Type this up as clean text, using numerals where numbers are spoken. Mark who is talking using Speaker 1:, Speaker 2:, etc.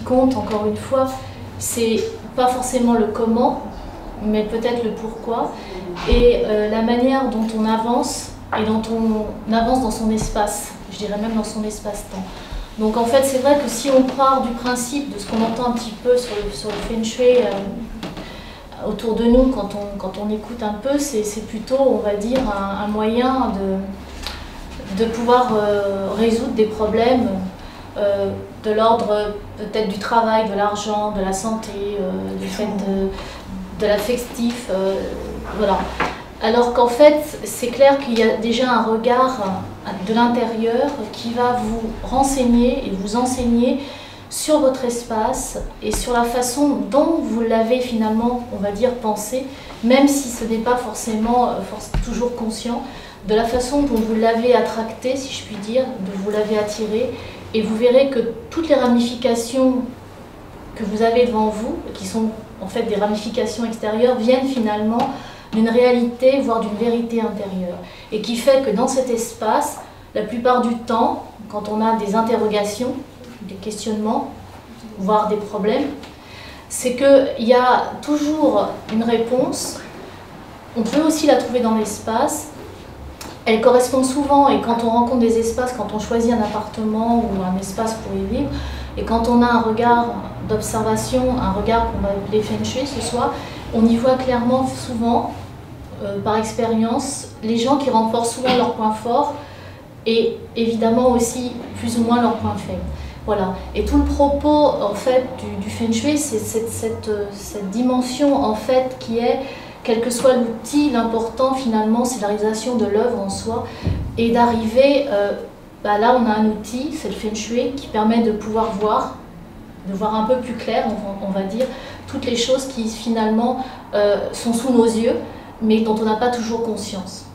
Speaker 1: compte, encore une fois, c'est pas forcément le comment, mais peut-être le pourquoi, et la manière dont on avance, et dont on avance dans son espace, je dirais même dans son espace-temps. Donc en fait, c'est vrai que si on part du principe de ce qu'on entend un petit peu sur le Feng Shui autour de nous, quand on écoute un peu, c'est plutôt, on va dire, un moyen de pouvoir résoudre des problèmes de l'ordre peut-être du travail, de l'argent, de la santé, du fait de l'affectif, voilà. Alors qu'en fait, c'est clair qu'il y a déjà un regard de l'intérieur qui va vous renseigner et vous enseigner sur votre espace et sur la façon dont vous l'avez finalement, on va dire, pensé, même si ce n'est pas forcément toujours conscient, de la façon dont vous l'avez attracté, si je puis dire, dont vous l'avez attiré, et vous verrez que toutes les ramifications que vous avez devant vous, qui sont en fait des ramifications extérieures, viennent finalement d'une réalité, voire d'une vérité intérieure. Et qui fait que dans cet espace, la plupart du temps, quand on a des interrogations, des questionnements, voire des problèmes, c'est qu'il y a toujours une réponse. On peut aussi la trouver dans l'espace. Elle correspond souvent, et quand on rencontre des espaces, quand on choisit un appartement ou un espace pour y vivre, et quand on a un regard d'observation, un regard qu'on va appeler Feng Shui ce soir, on y voit clairement souvent, par expérience, les gens qui renforcent souvent leurs points forts et évidemment aussi plus ou moins leurs points faibles. Voilà. Et tout le propos en fait du Feng Shui, c'est cette dimension en fait qui est, quel que soit l'outil, l'important finalement c'est la réalisation de l'œuvre en soi et d'arriver, là on a un outil, c'est le Feng Shui, qui permet de pouvoir voir, un peu plus clair, on va dire, toutes les choses qui finalement sont sous nos yeux, mais dont on n'a pas toujours conscience.